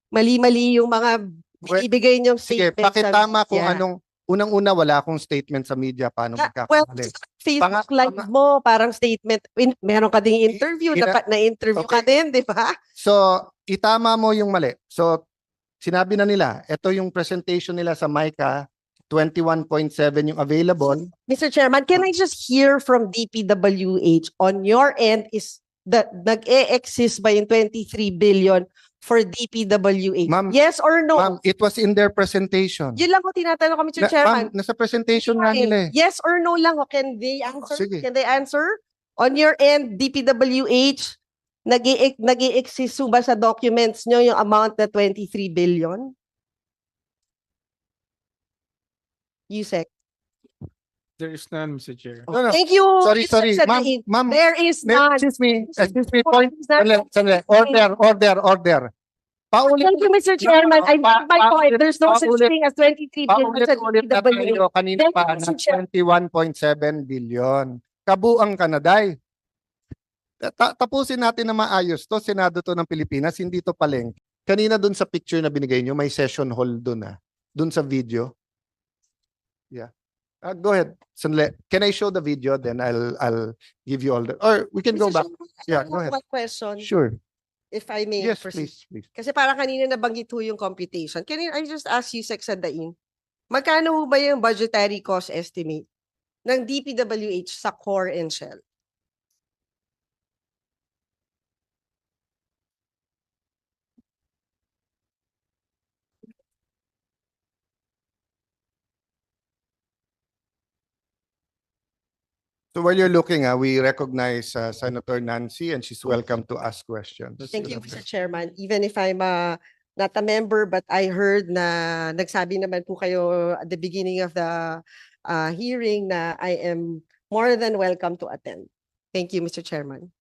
mali-mali yung mga ibigay niyong Sige, statement pakitama kung media. anong unang-una wala akong statement sa media paano Well, magkakamali. Facebook live mo, parang statement. Meron ka ding interview, Ina- dapat na-interview ka Okay. din, di ba? So, itama mo yung mali. So, sinabi na nila, ito yung presentation nila sa MICA, 21.7 yung available. Mr. Chairman, can I just hear from DPWH on your end is that nag-e-exist ba yung 23 billion for DPWH? Ma'am, Yes or no? Ma'am, it was in their presentation. Yun lang ko tinatanong ko, Mr. Chairman. Ma'am, nasa presentation nga nila eh. Yes or no lang. Can they answer? Sige. Can they answer? On your end, DPWH, nag-i-exist ba sa documents nyo yung amount na 23 billion? Yusek. There is none, Mr. Chair. No, no. Thank you. Sorry, Mr. sorry. Sadain. Ma'am, There is none. excuse me, point. There Sandali. Order. Thank you, Mr. Chairman. I make my point. There's no such paulit- thing as 23 billion sa Paulit-ulit na DPWH. tayo kanina Thank pa you, na Mr. Chair. 21.7 billion. Kabuang Kanaday. Tapusin natin na maayos to. Senado to ng Pilipinas, hindi to paleng. Kanina dun sa picture na binigay nyo, may session hall dun dun sa video. Yeah. Go ahead. Sandali. Can I show the video? Then I'll give you all the, or we can go Mr. back. Chairman, Yeah, I go have ahead. one question, Sure. if I may Yes, proceed. please. Kasi parang kanina nabanggit ho yung computation. I just ask you, Sec Sadain, magkano ho ba yung budgetary cost estimate ng DPWH sa core and shell? So while you're looking, we recognize Senator Nancy and she's welcome to ask questions. Thank you, Mr. Chairman. Even if I'm not a member, but I heard na nagsabi naman po kayo at the beginning of the hearing na I am more than welcome to attend. Thank you, Mr. Chairman.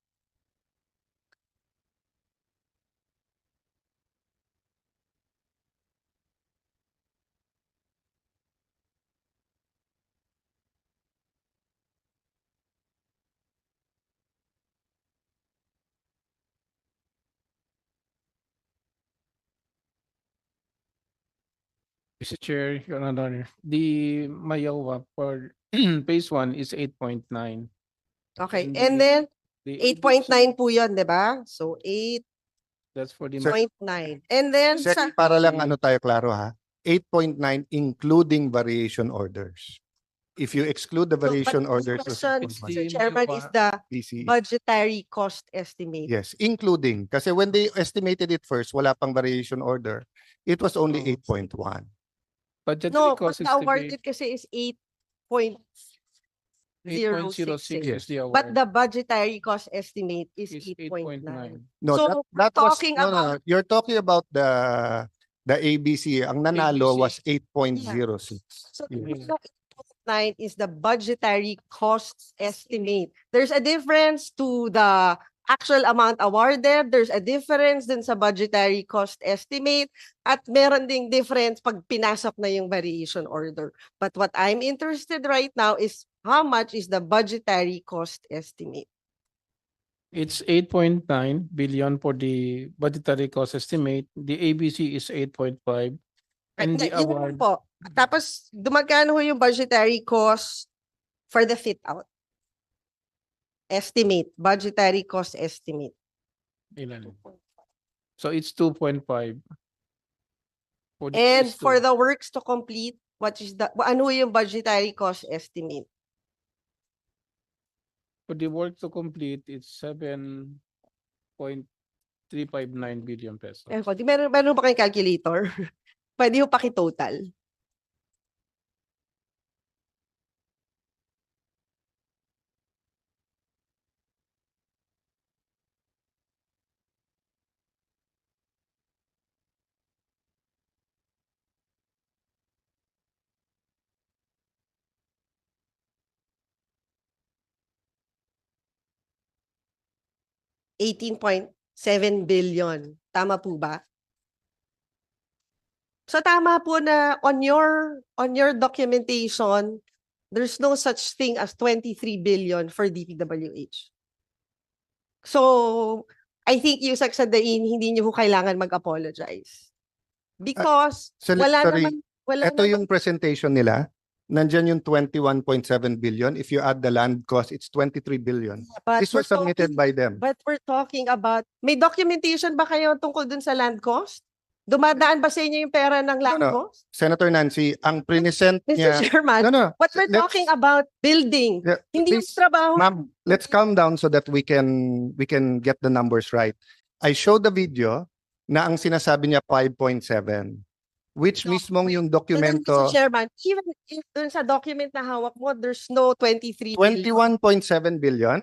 Mr. Chair, Your Honor, the Mayawa for phase 1 is 8.9. Okay, And and then The 8.9 po yun, di ba? So 8.9. That's for the And then sa Para lang tayo klaro 8.9 including variation orders. If you exclude the variation orders, question, It's Mr. the Chairman, is the PCE. budgetary cost estimate. Yes, including. Kasi when they estimated it first, wala pang variation order. It was only 8.1. budgetary No, cost but the awarded kasi is 8.06. 8.06 is the award. But the budgetary cost estimate is is 8.9. 8.9. No, So, that we're was, talking no, about- you're talking about the ABC. Ang nanalo ABC. was 8.06. So Yeah. the 8.9 is the budgetary cost estimate. There's a difference to the actual amount awarded. There's a difference din sa budgetary cost estimate. At meron ding difference pag pinasok na yung variation order. But what I'm interested right now is how much is the budgetary cost estimate? It's 8.9 billion for the budgetary cost estimate. The ABC is 8.5. And the Yun lang award, po. Tapos, dumagkano ho yung budgetary cost for the fit out? Estimate, budgetary cost estimate. ilan? So it's 2.5. For the And phase for two. the works to complete, what is the, ano yung budgetary cost estimate? For the work to complete, it's 7.359 billion pesos. Eh, meron ba kayong calculator? Pwede yung paki-total. $18.7 billion. Tama po ba? So tama po na on your documentation, there's no such thing as 23 billion for DPWH. So I think yung Saksadain, hindi niyo ho kailangan mag-apologize. Because Sorry, wala ito naman, yung presentation nila. Nandyan yung 21.7 billion. If you add the land cost, it's 23 billion. but This was submitted by them. But we're talking about, may documentation ba kayo tungkol dun sa land cost? Dumadaan ba sa inyo yung pera ng land No. cost? Senator Nancy, ang present Mr. niya... Chairman, No. what we're let's- talking about, building. Yeah, Hindi yung please, trabaho. Ma'am, let's calm down so that we can get the numbers right. I showed the video na ang sinasabi niya 5.7, which No, mismong yung Mr. dokumento Chairman, even if dun sa document na hawak mo, there's no 23 billion. 21.7 billion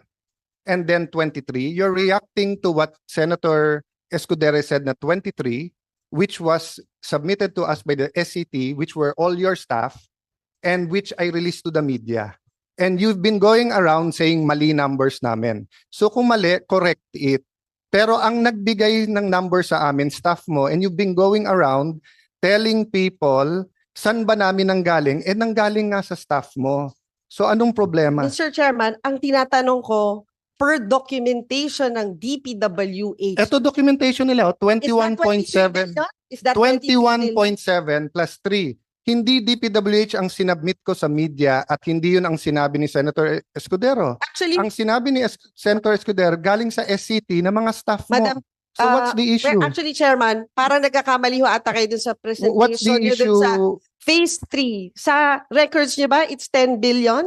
and then 23. You're reacting to what Senator Escudero said na 23, which was submitted to us by the SCT, which were all your staff, and which I released to the media. And you've been going around saying mali numbers namin. So kung mali, correct it. Pero ang nagbigay ng number sa amin, staff mo, and you've been going around telling people, saan ba namin nanggaling? Eh, nanggaling nga sa staff mo. So anong problema? Mr. Chairman, ang tinatanong ko, per documentation ng DPWH, Ito documentation nila, is that 21.7. 23 billion? Is that 23 billion? 21.7 plus 3. Hindi DPWH ang sinabmit ko sa media at hindi yun ang sinabi ni Senator Escudero. Actually, Ang sinabi ni Senator Escudero galing sa SCT na mga staff mo. Madam, So what's the issue? Actually, Chairman, para nagkakamali ho ata kayo dun sa presentation What's the nyo dun issue? sa Phase 3. Sa records nyo ba, it's 10 billion?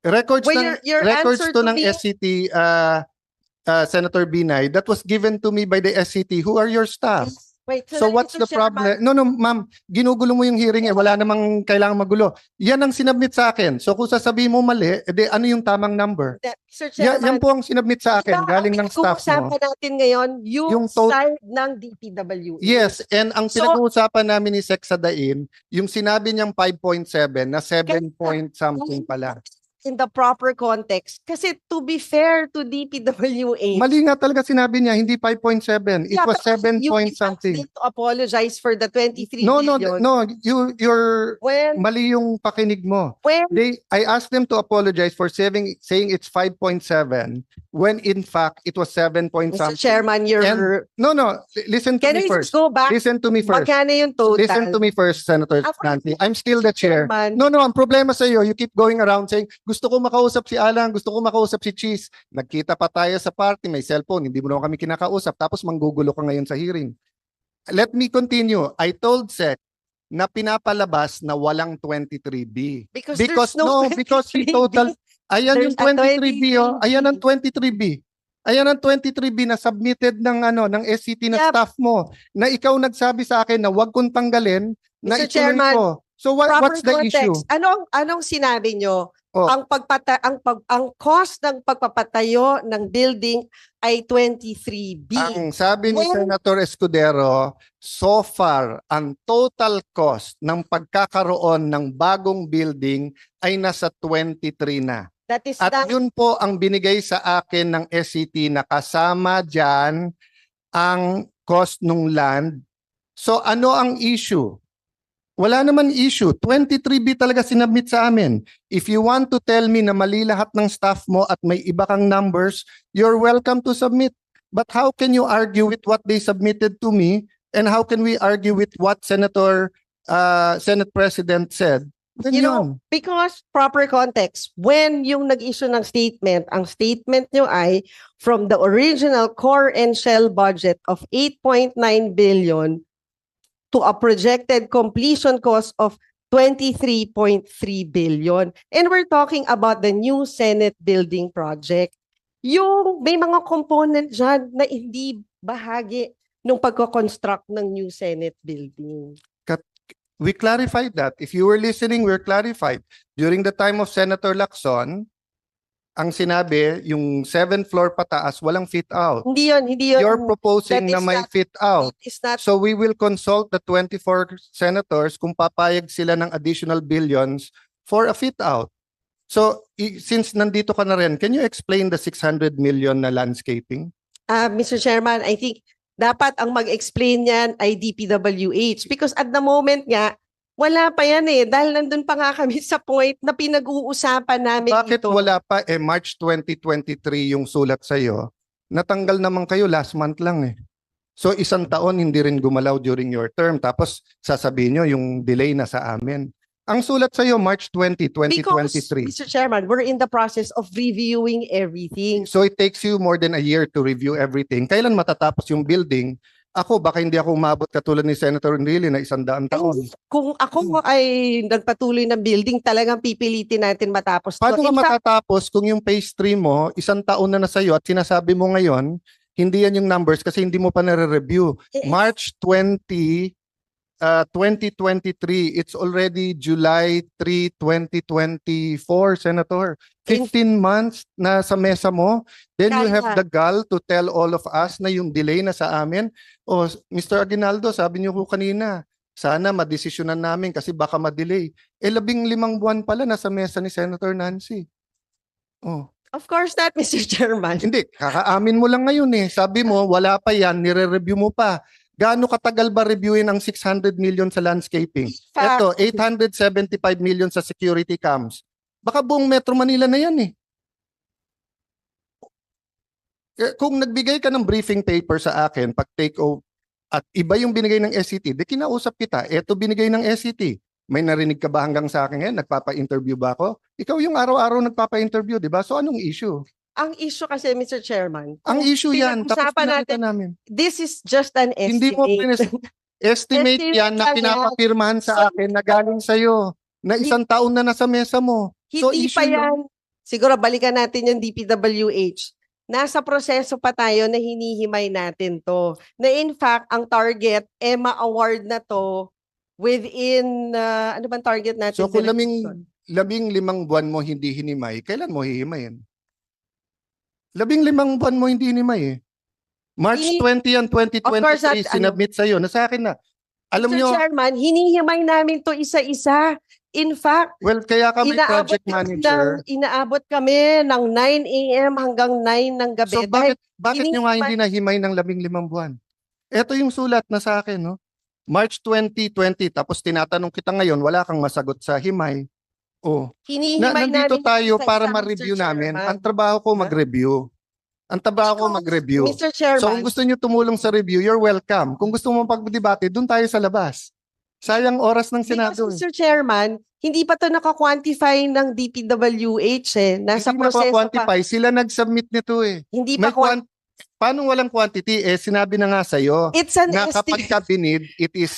Records, Well, your records answer to to ng me- SCT, Senator Binay, that was given to me by the SCT. Who are your staff? Wait, So what's Mr. the problem? No, ma'am, ginugulo mo yung hearing eh. Wala namang kailangan magulo. Yan ang sinabmit sa akin. So kung sasabihin mo mali, edi ano yung tamang number? Mr. Yan Chairman, po ang sinabmit sa akin, galing ng staff mo. pinag-uusapan natin ngayon yung Yung to- side ng DPWH. Yes, and ang So- pinag-uusapan namin ni Sec Sadain, yung sinabi niyang 5.7 na 7 point something pala. In the proper context. Kasi to be fair to DPWH, Mali nga talaga sinabi niya, hindi 5.7. It Yeah, was but 7 you point asked something. them to apologize for the 23 No, billion. you're When, mali yung pakinig mo. when, I asked them to apologize for saying it's 5.7 when in fact it was 7 point Mr. something. Chairman, you're, No, listen to can me we first. just go back? Listen to me first. Magkano yung total? Listen to me first, Senator Ako- Nancy. I'm still the chair. Chairman, No, ang problema sa iyo, you keep going around saying, gusto ko makausap si Alan, gusto ko makausap si Cheese. Nagkita pa tayo sa party, may cellphone, hindi mo naman kami kinakausap, tapos manggugulo ka ngayon sa hearing. Let me continue. I told Sec na pinapalabas na walang 23B. because Because there's no because he 23B. total, ayan There's yung a 23B, oh. 23B. Ayan ang 23B. Ayan ang 23B na submitted ng SCT na Yeah. staff mo, na ikaw nagsabi sa akin na wag kong tanggalin, na Mr. ituloy Chairman, ko. So Proper what's the context. issue? Anong sinabi nyo? Oh. Ang cost ng pagpapatayo ng building ay 23B. Ang sabi ni When- Senator Escudero, so far, ang total cost ng pagkakaroon ng bagong building ay nasa 23 na. That is At not, yun po ang binigay sa akin ng SCT na kasama dyan ang cost ng land. So ano ang issue? Wala naman issue. 23B talaga sinabmit sa amin. If you want to tell me na mali lahat ng staff mo at may iba kang numbers, you're welcome to submit. But how can you argue with what they submitted to me? And how can we argue with what Senate President said? Then you know, yun. because proper context, when yung nag-issue ng statement, ang statement nyo ay from the original core and shell budget of 8.9 billion to a projected completion cost of 23.3 billion. And we're talking about the new Senate building project. Yung may mga component dyan na hindi bahagi ng pagko-construct ng new Senate building. We clarified that. If you were listening, we're clarified. During the time of Senator Lacson, ang sinabi, yung 7th floor pataas, walang fit out. Hindi yun. You're proposing that na is may not- fit out. It's not So we will consult the 24 senators kung papayag sila ng additional billions for a fit out. So since nandito ka na rin, can you explain the 600 million na landscaping? Mr. Chairman, I think dapat ang mag-explain yan ay DPWH because at the moment nga, wala pa yan eh. Dahil nandun pa nga kami sa point na pinag-uusapan namin Bakit ito. wala pa March 2023 yung sulat sa iyo? Natanggal naman kayo last month lang eh. So isang taon hindi rin gumalaw during your term. Tapos sasabihin nyo yung delay na sa amin. Ang sulat sa iyo March 20, Because, 2023. Mr. Chairman, we're in the process of reviewing everything. So it takes you more than a year to review everything. Kailan matatapos yung building? Ako, baka hindi ako umabot katulad ni Senator Enrile na 100 taon. Kung ako ay nagpatuloy ng building, talagang pipilitin natin matapos. Paano to. ka In fact, matatapos kung yung phase 3 mo, 1 taon na sa'yo at sinasabi mo ngayon, hindi yan yung numbers kasi hindi mo pa nare-review. Eh, March 20, 2023, it's already July 3, 2024, Senator. 15 months na sa mesa mo, then you have Kaya. the gall to tell all of us na yung delay na sa amin. Oh, Mr. Aguinaldo, sabi niyo po kanina, sana madesisyonan namin kasi baka ma-delay. 15 buwan pala nasa mesa ni Senator Nancy. Oh. of course not, Mr. Chairman. Hindi, kakaamin mo lang ngayon eh. Sabi mo, wala pa yan, nire-review mo pa. Gaano katagal ba reviewin ang 600 million sa landscaping? Fact. Ito, 875 million sa security cams. Baka buong Metro Manila na yan eh. Kung nagbigay ka ng briefing paper sa akin, pag take over, at iba yung binigay ng SCT, di kinausap kita, eto binigay ng SCT. May narinig ka ba hanggang sa akin ngayon? Nagpapa-interview ba ako? Ikaw yung araw-araw nagpapa-interview, di ba? So anong issue? Ang issue kasi, Mr. Chairman, Ang kung issue yan, tapos pinag-usapan pinakita namin. this is just an Hindi mo estimate. estimate yan na lang yan. pinapapirmahan sa So, akin na galing sa'yo, na 1 taon na nasa mesa mo. So Hindi issue pa yun. yan. Siguro balikan natin yung DPWH. Nasa proseso pa tayo na hinihimay natin to. Na in fact, ang target, ma-award na to within, ano bang target natin? So kung Director? 15 buwan mo hindi hinimay, kailan mo hihimayin? 15 buwan mo hindi hinimay eh. March Ini- 20 yan, Of course, 2023, sinubmit sa'yo. Nasa akin na. Alam Mr. nyo, Chairman, hinihimay namin to isa-isa. In fact, well, kaya kami project manager. inaabot kami ng 9 a.m. hanggang 9 ng gabi. So bakit nyo nga hinihimay- hindi nahimay ng 15 buwan? Ito yung sulat na sa akin, no? March 2020, tapos tinatanong kita ngayon, wala kang masagot sa himay. Oh, hinihimay nandito namin tayo isa-isa, para Mr. ma-review namin. Chairman. Ang trabaho ko Ha? mag-review. Ang trabaho ko Because, mag-review. Mr. Chairman, So kung gusto niyo tumulong sa review, you're welcome. Kung gusto mo pagdebate, doon tayo sa labas. Sayang oras ng Senado. because, Mr. Chairman, hindi pa to naka-quantify ng DPWH eh. Nasa Hindi proseso pa. quantify. Sila nag-submit nito eh. Hindi May pa paano walang quantity? Eh, sinabi na nga sa'yo It's an na kapag estimate. ka binid, it is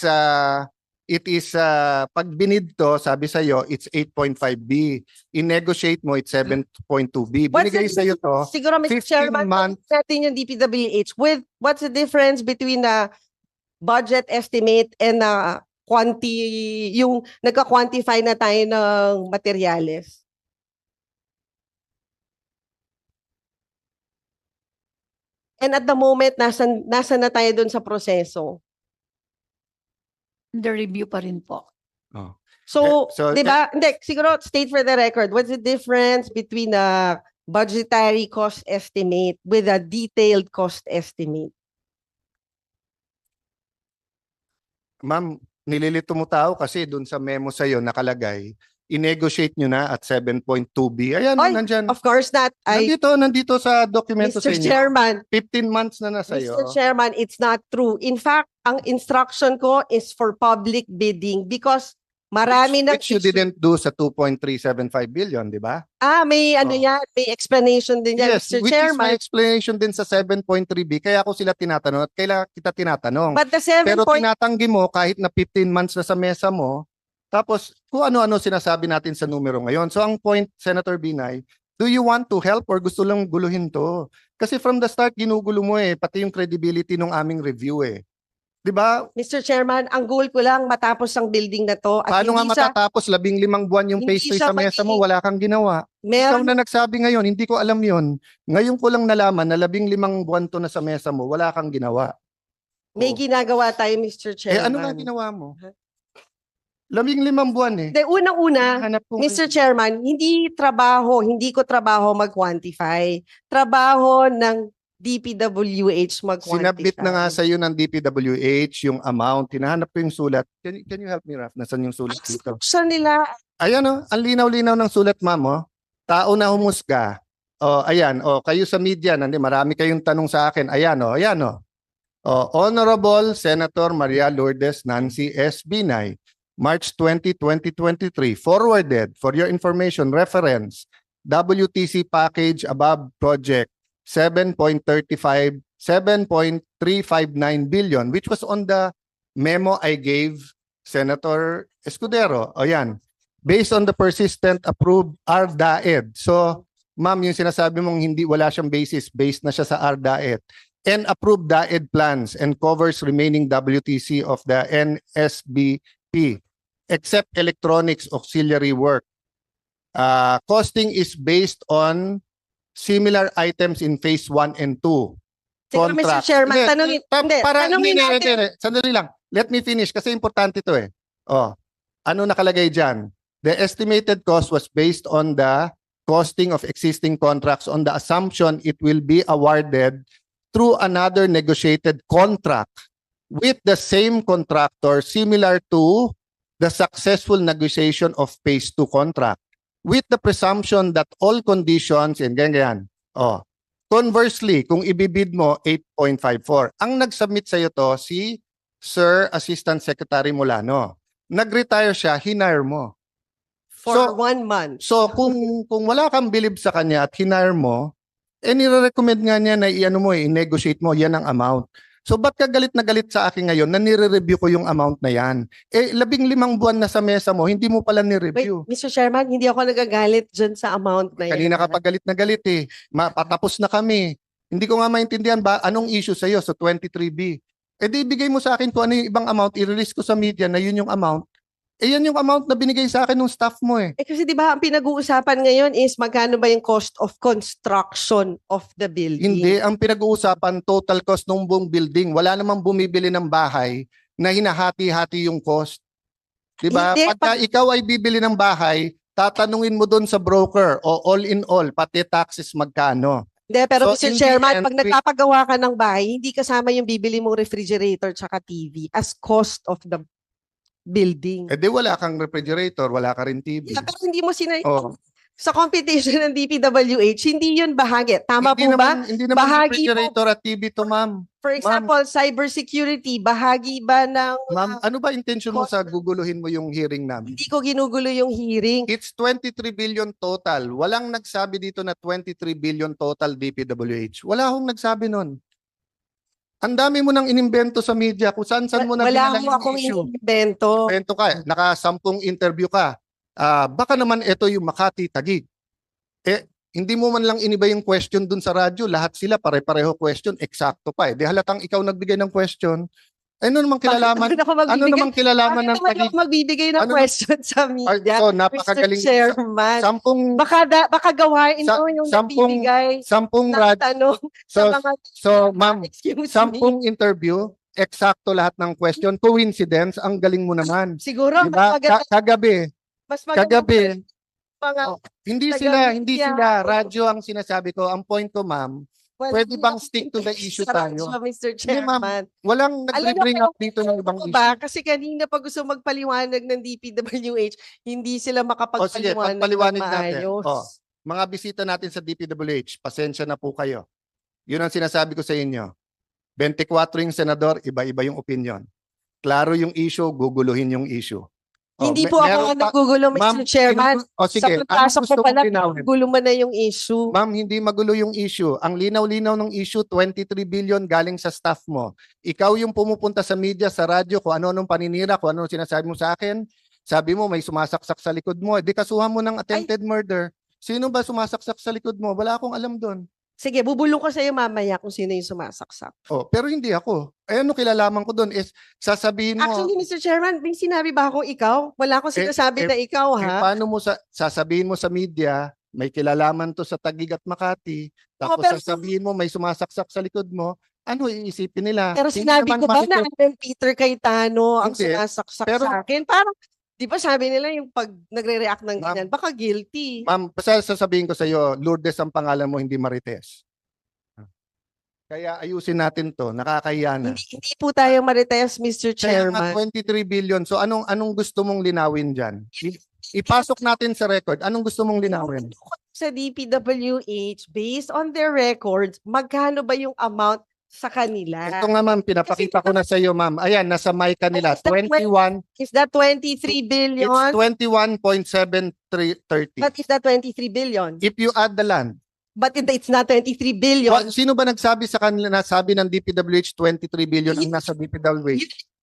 pag binid to, sabi sa'yo, it's 8.5B. I-negotiate mo, it's 7.2B. What's Binigay the sa'yo to, Siguro, Mr. 15 Chairman, months. natin yung DPWH with what's the difference between the budget estimate and yung nagka-quantify na tayo ng materyales? And at the moment, nasa na tayo dun sa proseso. The review pa rin po. So, So, di ba? Hindi, siguro state for the record, what's the difference between a budgetary cost estimate with a detailed cost estimate? Ma'am, nililito mo tao kasi doon sa memo sa'yo nakalagay, i-negotiate nyo na at 7.2B. Ayan, Ay, nandyan. Of course not. Nandito sa dokumento sa Mr. inyo. Chairman, 15 months na sa'yo. Mr. Chairman, it's not true. In fact, ang instruction ko is for public bidding because marami ng Which you didn't do sa 2.375 billion, di ba? may ano Oh. yan, may explanation din yan, Yes, Mr. which is my Chairman. explanation din sa 7.3B. Kaya ako sila tinatanong at kailan kita tinatanong. But the 7 Pero point, tinatanggi mo kahit na 15 months na sa mesa mo, tapos kung ano-ano sinasabi natin sa numero ngayon. So ang point, Senator Binay, do you want to help or gusto lang guluhin to? Kasi from the start, ginugulo mo pati yung credibility ng aming review Di ba? Mr. Chairman, ang goal ko lang matapos ang building na to. At Paano nga hindi siya, matatapos 15 buwan yung hindi phase 3 siya sa mesa mo, magiging- wala kang ginawa. Ikaw meron, na nagsabi ngayon, hindi ko alam yon. Ngayon ko lang nalaman na 15 buwan to na sa mesa mo, wala kang ginawa. may Oh. ginagawa tayo, Mr. Chairman. Ano nga ginawa mo? 15 buwan De, unang-una, Hanap ko Mr. Chairman, hindi ko trabaho mag-quantify. Trabaho ng DPWH mag-quantify. Sinabit na nga sa iyo ng DPWH yung amount. Hinahanap ko yung sulat. Can you help me, Raf? Nasaan yung sulat dito? Sa nila, Ayan ang linaw-linaw ng sulat, ma'am. Tao na humusga. ayan, kayo sa media, marami kayong tanong sa akin. Ayan, ayan, Honorable Senator Maria Lourdes Nancy S. Binay, March 20, 2023, forwarded for your information reference, WTC package above project 7.359 billion, which was on the memo I gave Senator Escudero. Ayan, based on the persistent approved RDAED. So, ma'am, yung sinasabi mong wala siyang basis, based na siya sa RDAED. And approved DAED plans and covers remaining WTC of the NSBP, except electronics auxiliary work. Costing is based on similar items in phase 1 and 2. Siguro, Mr. Chairman, tanungin, Hindi. Sandali lang. Let me finish kasi importante ito eh. Ano nakalagay dyan? The estimated cost was based on the costing of existing contracts on the assumption it will be awarded through another negotiated contract with the same contractor similar to the successful negotiation of phase 2 contract with the presumption that all conditions and ganyan. Conversely, kung ibibid mo 8.54, ang nag-submit sa iyo to si Sir Assistant Secretary Molano. Nag-retire siya, hinire mo. for 1 month. So kung wala kang bilib sa kanya at hinire mo, nire-recommend nga niya na i-negotiate mo, yan ang amount. So ba't ka galit na galit sa akin ngayon na nire-review ko yung amount na yan? 15 buwan na sa mesa mo, hindi mo pala Wait, ni-review. Mr. Chairman, hindi ako nagagalit dyan sa amount na yan. Kanina ka pa galit na galit eh. Patapos na kami. Hindi ko nga maintindihan ba anong issue sa'yo sa 23B. Di ibigay mo sa akin kung ano yung ibang amount, i-release ko sa media na yun yung amount. Yan yung amount na binigay sa akin ng staff mo eh. Kasi di ba ang pinag-uusapan ngayon is magkano ba yung cost of construction of the building? Hindi, ang pinag-uusapan total cost ng buong building. Wala namang bumibili ng bahay na hinahati-hati yung cost. 'Di ba? Hindi, Pagka ikaw ay bibili ng bahay, tatanungin mo doon sa broker o all in all, pati taxes magkano. Hindi, pero So, Mr. in the Chairman, end, pag nagpapagawa ka ng bahay, hindi kasama yung bibili mong refrigerator tsaka TV as cost of the building. Di wala kang refrigerator, wala ka rin TV. Yeah, pero hindi mo Oh. sa competition ng DPWH, hindi yun bahagi. Tama po ba? Hindi naman Bahagi po. refrigerator at TV to, ma'am. For example, cybersecurity, bahagi ba ng... Ma'am, ano ba intention mo sa guguluhin mo yung hearing namin? Hindi ko ginugulo yung hearing. It's 23 billion total. Walang nagsabi dito na 23 billion total DPWH. Wala akong nagsabi nun. Ang dami mo nang inimbento sa media kung saan mo na Wala binala mo yung akong issue. inimbento. Invento ka, naka-10 interview ka. Baka naman ito yung Makati Taguig. Hindi mo man lang iniba yung question dun sa radyo. Lahat sila pare-pareho question, eksakto pa. Di halatang ikaw nagbigay ng question. Ano namang kilalaman? Ano namang kilalaman ng Taguig? Ako magbibigay ng Ano- question sa media, So, Mr. napakagaling. Chairman. Sampung Baka gawain Sa- mo yung sampung- nagbibigay sampung ng radyo. tanong sa mga... Ma'am, Excuse me. 10 interview, eksakto lahat ng question. Coincidence, ang galing mo naman. Siguro, Diba? Kagabi, mas maganda kagabi, mga... hindi Taga-media. sila, radyo ang sinasabi ko. Ang point ko, ma'am, pwede bang stick to the issue tayo? Mr. Hindi, ma'am. Chairman. Walang nag-bring up dito ng ibang Ano issue. ba? Kasi kanina pa gusto magpaliwanag ng DPWH, hindi sila Sige, makapagpaliwanag ng pagpaliwanag natin. maayos. Mga bisita natin sa DPWH, pasensya na po kayo. Yun ang sinasabi ko sa inyo. 24 yung senador, iba-iba yung opinion. Klaro yung issue, guguluhin yung issue. Hindi po ako nagugulo, Mr. Chairman. Sige, Sa pagpasok gusto ko pala, mong linawin? gulo mo na yung issue. Ma'am, hindi magulo yung issue. Ang linaw-linaw ng issue, 23 billion galing sa staff mo. Ikaw yung pumupunta sa media, sa radyo, kung ano-anong paninira, kung ano sinasabi mo sa akin. Sabi mo, may sumasaksak sa likod mo. Di kasuhan mo ng attempted murder. Sino ba sumasaksak sa likod mo? Wala akong alam doon. Sige, bubulong ko sa iyo mamaya kung sino yung sumasaksak. Pero hindi ako. Ano kilalaman ko doon is sasabihin mo, Actually, Mr. Chairman, may sinabi ba akong ikaw? Wala akong sinasabi na ikaw, ha? paano mo sasabihin mo sa media, may kilalaman to sa Taguig at Makati, tapos pero- sasabihin mo may sumasaksak sa likod mo, ano iisipin nila? Pero Hindi sinabi naman ko ba na makikita- Alan Peter Cayetano ang Hindi. sumasaksak Pero- sa akin? Parang, di ba sabi nila yung pag nagre-react ng Ma'am- ganyan, baka guilty. Ma'am, basta sasabihin ko sa iyo, Lourdes ang pangalan mo, hindi Marites. Kaya ayusin natin to, nakakahiya na. Hindi po tayo marites, Mr. Kaya nga Chairman. 23 billion. So anong gusto mong linawin diyan? Ipasok natin sa record. Anong gusto mong linawin? sa DPWH, based on their records, magkano ba yung amount sa kanila? Ito nga ma'am, pinapakita ko na sa iyo ma'am. Ayan, nasa mic kanila. Is that 21, Is that 23 it's billion? 21.7330. But is that 23 billion? If you add the land, But it's not 23 billion. sino ba nagsabi sa kanila na sabi ng DPWH 23 billion ang nasa DPWH?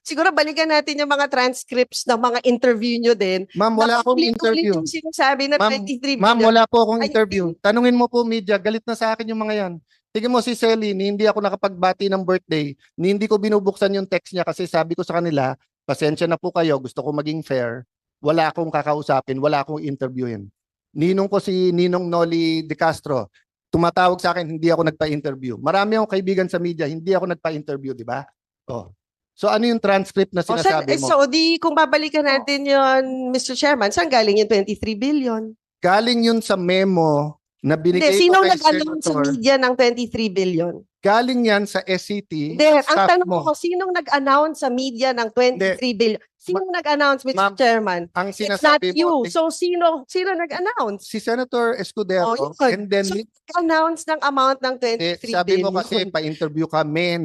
Siguro balikan natin yung mga transcripts ng mga interview nyo din. Ma'am, wala akong Paulit-ulit interview. yung sinasabi na Ma'am, 23 Ma'am, billion. wala po akong Ay, interview. Tanungin mo po media, galit na sa akin yung mga yan. Tingnan mo si Celine, hindi ako nakapagbati ng birthday, hindi ko binubuksan yung text niya kasi sabi ko sa kanila, pasensya na po kayo, gusto ko maging fair, wala akong kakausapin, wala akong interviewin. Ninong ko si Ninong Noli De Castro, tumatawag sa akin, hindi ako nagpa-interview. Marami akong kaibigan sa media, hindi ako nagpa-interview, di ba? Oh. So ano yung transcript na sinasabi mo? So di kung babalikan natin yon, Mr. Chairman, saan galing yung 23 billion? Galing yun sa memo na Hindi, binigay ko sinong kay nag-announce sa Senator. media ng 23 billion? Galing yan sa SCT. Hindi, ang staff tanong mo. ko, sinong nag-announce sa media ng 23 billion? Sinong nag-announce, Mr. Ma'am, Chairman? Ang It's not sinasabi you. mo, So sino nag-announce? si Senator Escudero, Oh, yun. and then So, announce ng amount ng 23 sabi billion. mo kasi pa-interview kami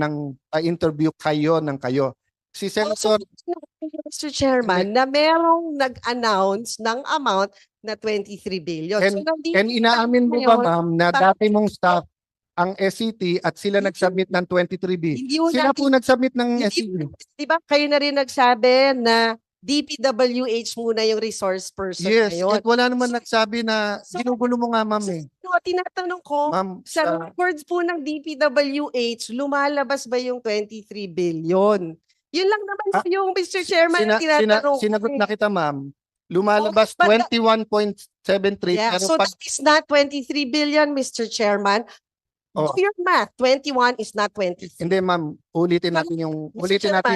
pa-interview kayo ng kayo. Si Also, Senator, Mr. Chairman, na merong nag-announce ng amount na 23 billion. nandito and inaamin mo ba ngayon, ma'am na dati mong staff ang SCT at sila Hindi. nag-submit ng 23B? hindi mo Sila po nag-submit ng Hindi SCT. di ba kayo na rin nagsabi na DPWH muna yung resource person Yes, ngayon. at wala naman nagsabi na So- ginugulo mo nga ma'am eh. No, tinatanong ko, Ma'am, sa records po ng DPWH, lumalabas ba yung 23 billion? Yun lang naman Ah, yung Mr. Chairman ang tinatanong ko. sinagot eh. na kita ma'am. Lumalabas but 21.73 Yeah, pero so pag that is not 23 billion, Mr. Chairman. Oh. Do your math. 21 is not 23. hindi ma'am, ulitin natin yung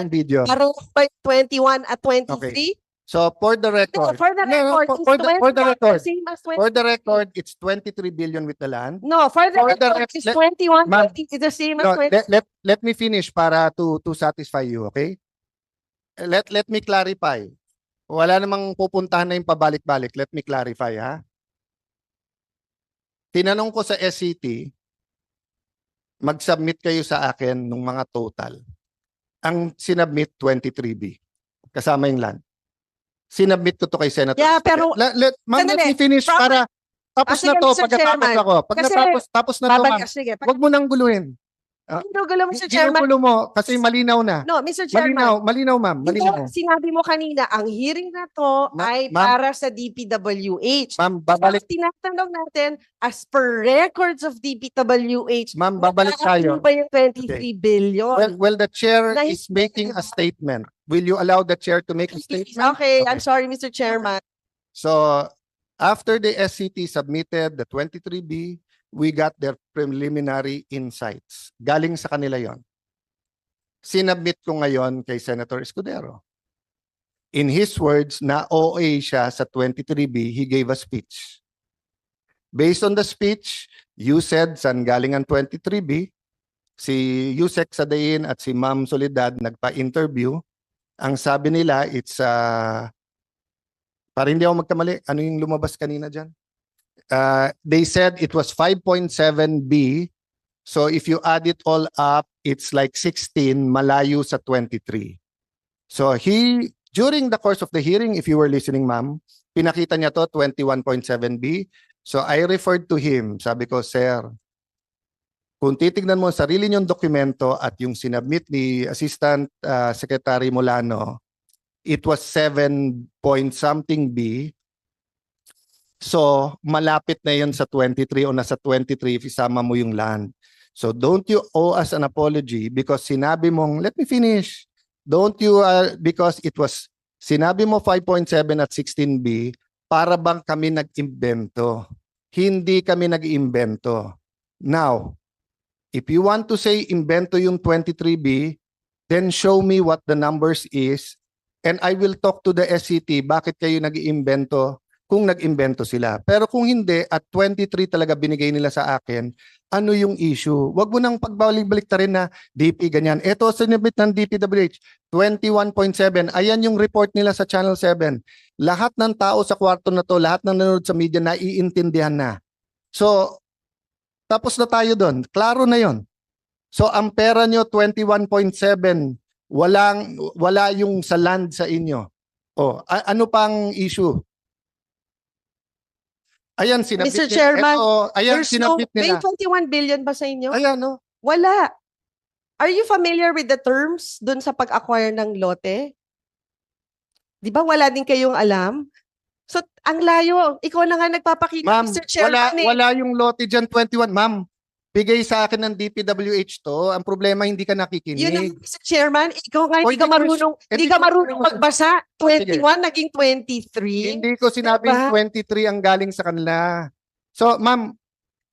video. Parang by 21 at 23? So for the No, record, for the No, record, for the record, same as 20. for the record, it's 23 billion with the land. No, for the for the record, rec- it's let- 21, Ma'am, 20, it's the same as No, 20. let me finish para to satisfy you, okay? Let me clarify. Wala namang pupuntahan na yung pabalik-balik. Let me clarify, ha? Tinanong ko sa SCT, mag-submit kayo sa akin ng mga total. Ang sinubmit 23B. Kasama yung land. Sinubmit ko to kay Senator. Yeah, pero- Ma'am, let Sandali. me finish para tapos sige, na to, Mr. pagkatapos Chairman. ako. Pag Kasi- tapos na to, ma'am. Babalik, sige. Huwag mo nang guluhin. Ginugulo, Mr. Chairman. Ginugulo mo kasi malinaw na. No, Mr. Chairman. Malinaw ma'am, Ito, malinaw. sinabi mo kanina, ang hearing na to ay Ma'am. para sa DPWH. Ma'am, babalik, So, tinatanong natin, as per records of DPWH, ma'am, babalik tayo. ba yung 23 billion? Well, the chair Nahis- is making a statement. Will you allow the chair to make a statement? Okay, I'm sorry, Mr. Chairman. So, after the SCT submitted the 23B, we got their preliminary insights. Galing sa kanila yon. Sinubmit ko ngayon kay Senator Escudero. In his words, na OA siya sa 23B, he gave a speech. Based on the speech, you said saan galing ang 23B, si Yusek Sadain at si Ma'am Soledad nagpa-interview. Ang sabi nila, it's, para hindi ako magkamali, ano yung lumabas kanina dyan? They said it was 5.7B. So if you add it all up, it's like 16, malayo sa 23. So during the course of the hearing, if you were listening, ma'am, pinakita niya to 21.7B. So I referred to him. Sabi ko, sir, kung titignan mo ang sarili niyong dokumento at yung sinubmit ni Assistant Secretary Molano, it was 7 point something B. So, malapit na yun sa 23 o nasa 23 if isama mo yung land. So, don't you owe us an apology because sinabi mong, let me finish. Don't you, because it was, sinabi mo 5.7 at 16B, para bang kami nag-imbento. Hindi kami nag-imbento. Now, if you want to say imbento yung 23B, then show me what the numbers is and I will talk to the SCT bakit kayo nag-iimbento kung nag-imbento sila. Pero kung hindi, at 23 talaga binigay nila sa akin, ano yung issue? Huwag mo nang pagbalik-balik ta rin na DP ganyan. Ito, sinibit ng DPWH, 21.7. Ayan yung report nila sa Channel 7. Lahat ng tao sa kwarto na to, lahat ng nanonood sa media, naiintindihan na. So, tapos na tayo doon. Klaro na yon. So, ang pera nyo, 21.7, wala yung sa land sa inyo. O, ano pang issue? Ayan, sinabit Mr. nila. Chairman, Ayan, There's no, sinabit may nila. 21 billion ba sa inyo? Ayan, no? Wala. Are you familiar with the terms dun sa pag-acquire ng lote? Di ba wala din kayong alam? So, ang layo. Ikaw na nga nagpapakita, Ma'am, Mr. Chairman. wala yung lote dyan, 21. Ma'am, bigay sa akin ng DPWH to. Ang problema, hindi ka Yun ang, nakikinig. Mr. Chairman, ikaw nga O, hindi ka hindi ko- marunong, hindi hindi ka ko- marunong magbasa. 21 naging 23. Hindi ko sinabing Diba? 23 ang galing sa kanila. So, ma'am,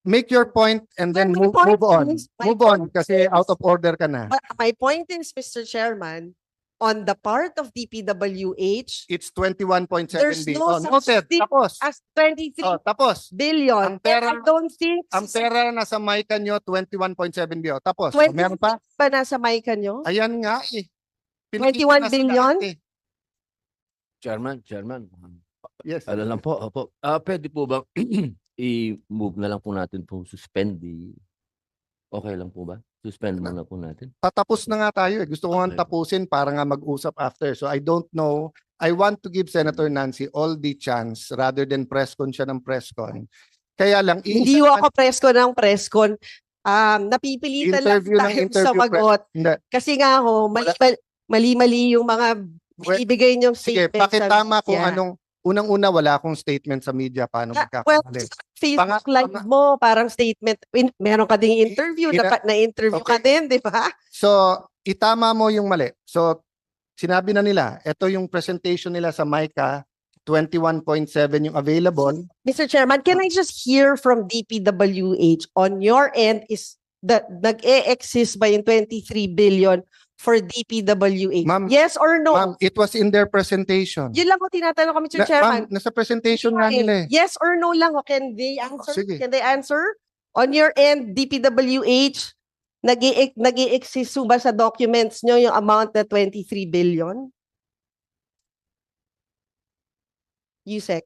make your point and then My move point on. is- my Move on point kasi is- out of order ka na. But my point is, Mr. Chairman, on the part of DPWH, It's 21.7 there's billion. no Oh, such noted. thing Tapos. as 23 Oh, tapos. billion. Ang pera- And I don't think Ang pera na sa mic nyo, 21.7 billion. Tapos, 20 meron pa? ba nasa mic nyo? Ayan nga eh. 21 na sa billion? lahat eh. Chairman, Yes. ano lang po, opo. Pwede po bang i-move na lang po natin po suspend okay lang po ba? Suspend muna po natin. Tatapos na nga tayo eh. Gusto ko nga Okay. tapusin para nga mag-usap after. So I don't know. I want to give Senator Nancy all the chance rather than press con siya ng press con. Kaya lang, Hindi iisa- ako preskon ng preskon. Napipilitan lang Interview ng tayo interview, sumagot. Hindi. Kasi nga ho, mali-mali yung mga ibigay niyong Sige, statements. pakitama kung Yeah. anong, unang-una wala akong statement sa media paano Well, magkakamali. Facebook live mo, parang statement. Meron ka ding interview, Ina- dapat na-interview ka din, di ba? So, itama mo yung mali. So, sinabi na nila, ito yung presentation nila sa MICA, 21.7 yung available. Mr. Chairman, can I just hear from DPWH on your end is that nag-e-exist ba yung 23 billion for DPWH? Ma'am, Yes or no? Ma'am, it was in their presentation. Yun lang ko tinatanong ko, Mr. Ma'am, Chairman. nasa presentation nga nila eh. Yes or no lang, can they answer? Sige. Can they answer? On your end, DPWH, nag-i-exist ba sa documents nyo yung amount na 23 billion? Yusek.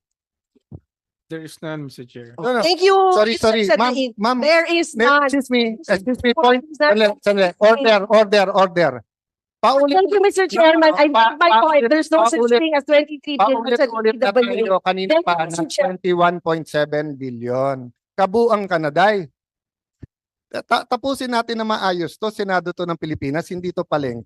There is none, Mr. Chair. No, no. Thank you. Sorry, Yusek sorry. Ma'am, Sadain. ma'am, There is none. excuse me, point. Is that- Sandali. Order. Paulit. Thank you, Mr. Chairman. I Pa- make my point. There's no such paulit- thing as 23 billion sa Paulit-ulit na DPWH. tayo kanina Thank you, pa Mr. ng Chair. 21.7 billion. Kabuang Kanaday. Tapusin natin na maayos to. Senado to ng Pilipinas, hindi to palengke.